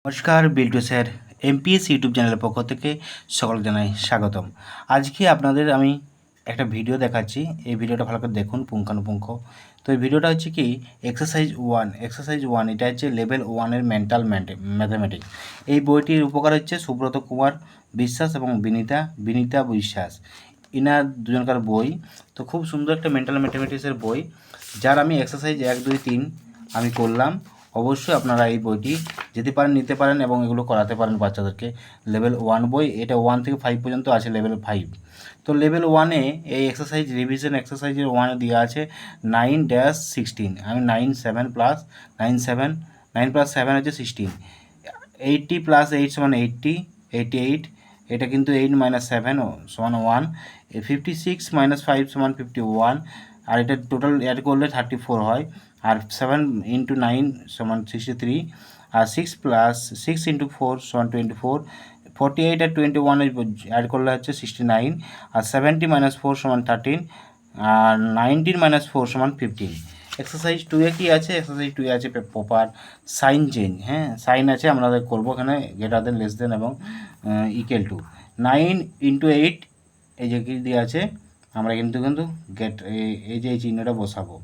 নমস্কার, Biltu sir amps YouTube চ্যানেলের পক্ষ থেকে সকলকে জানাই স্বাগতম। আজকে আপনাদের আমি একটা ভিডিও দেখাচ্ছি। এই ভিডিওটা ভালো করে দেখুন পুঙ্খানুপুঙ্খ। তো এই ভিডিওটা হচ্ছে কি এক্সারসাইজ ওয়ান এটা হচ্ছে লেভেল ওয়ানের মেন্টাল ম্যাথামেটিক্স। এই বইটির উপকার হচ্ছে সুব্রত কুমার বিশ্বাস এবং বিনীতা বিশ্বাস, ইনার দুজনকার বই। তো খুব সুন্দর একটা মেন্টাল ম্যাথামেটিক্সের বই, যার আমি এক্সারসাইজ 1, 2, 3 আমি করলাম। অবশ্যই আপনারা এই বইটি যেতে পারেন, নিতে পারেন এবং এগুলো করাতে পারেন বাচ্চাদেরকে। লেভেল 1 বই, এটা 1 থেকে 5 পর্যন্ত আছে লেভেল 5। তো লেভেল 1-এ এই এক্সারসাইজ রিভিশন এক্সারসাইজের 1-এ দেওয়া আছে 9-16। আমি 9 প্লাস 7 হচ্ছে 16। 80 প্লাস 8 সমান 88। এটা কিন্তু 8 মাইনাস 7 সমান 1। 56 মাইনাস 5 সমান 51। আর এটা টোটাল অ্যাড করলে 34 হয়। আর 7 ইন্টু 9 সমান 63। আর 6 প্লাস 6 ইন্টু 4 সমান 24। 48 আর 21 অ্যাড করলে হচ্ছে 69। আর 70 মাইনাস 4 সমান 13। আর 19 মাইনাস 4 সমান 15। এক্সারসাইজ 2-এ কী আছে? এক্সারসাইজ 2-এ আছে প্রপার সাইন চেঞ্জ। হ্যাঁ, সাইন আছে, আমরা করবো এখানে গ্রেটার দেন, লেস দেন এবং ইকুয়াল টু। 9 ইন্টু 8 এই যে কী দিয়ে আছে, আমরা কিন্তু এই যে এই চিহ্নটা বসাবো,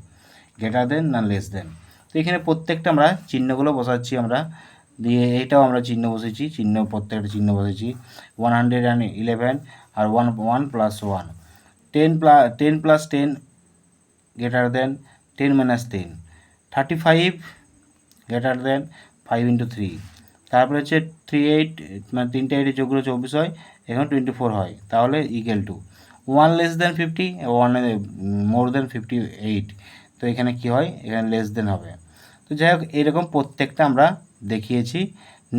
গ্রেটার দেন না লেস দেন। তো এখানে প্রত্যেকটা আমরা চিহ্নগুলো বসাচ্ছি আমরা, দিয়ে এইটাও আমরা চিহ্ন বসেছি, প্রত্যেকটা চিহ্ন বসেছি। 111 আর 1 plus 1। 10 plus 10 greater than 10 minus 10। 35 greater than 5 into 3। তারপরে হচ্ছে 38, মানে 3টা 8 যোগ করে 24 হয়, এখন 24 হয়, তাহলে ইকুয়াল টু 1 লেস দেন 50, 1 মোর দেন 58। তো এখানে কি হয়? এখানে লেস দেন হবে। তো যাই হোক, এরকম প্রত্যেকটা আমরা দেখিয়েছি।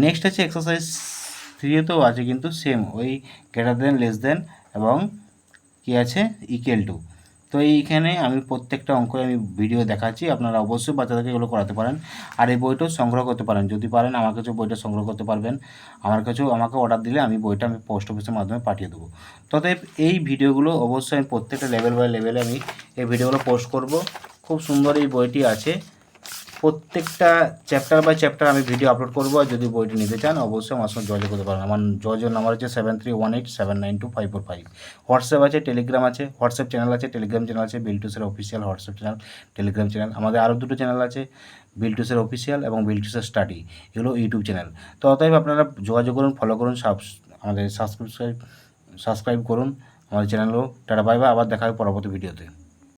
নেক্সট আছে এক্সারসাইজ 3-তেও আছে কিন্তু সেম ওই গ্রেটার দেন, লেস দেন এবং কি আছে ইকুয়াল টু। তো এইখানে আমি প্রত্যেকটা অঙ্ক আমি ভিডিও দেখাচ্ছি, আপনারা অবশ্যই বাচ্চাদেরকে এগুলো করাতে পারেন। আর এই বইটাও সংগ্রহ করতে পারেন, যদি পারেন আমার কাছেও বইটা সংগ্রহ করতে পারবেন। আমাকে অর্ডার দিলে আমি বইটা পোস্ট অফিসের মাধ্যমে পাঠিয়ে দেবো। ততএব এই ভিডিওগুলো অবশ্যই আমি প্রত্যেকটা লেভেল বাই লেভেলে আমি এই ভিডিওগুলো পোস্ট করব। খুব সুন্দর এই বইটি আছে, প্রত্যেকটা চ্যাপ্টার বাই চ্যাপ্টার আমি ভিডিও আপলোড করবো। আর যদি বইটি নিতে চান অবশ্যই আমার সঙ্গে যোগাযোগ করতে পারেন। আমার যোগাযোগ নাম্বার হচ্ছে 7318792545। হোয়াটসঅ্যাপ আছে, টেলিগ্রাম আছে, হোয়াটসঅ্যাপ চ্যানেল আছে, টেলিগ্রাম চ্যানেল আছে, Biltu sir official WhatsApp channel, Telegram channel. আমাদের আরও দুটো চ্যানেল আছে, বিল্টু স্যার অফিসিয়াল এবং বিল্টু স্যার স্টাডি, এগুলো ইউটিউব চ্যানেল। তো অতএব আপনারা যোগাযোগ করুন, ফলো করুন, আমাদের সাবস্ক্রাইব করুন আমাদের চ্যানেলও। টাটা, বাই বাই, আবার দেখা হবে পরবর্তী ভিডিওতে।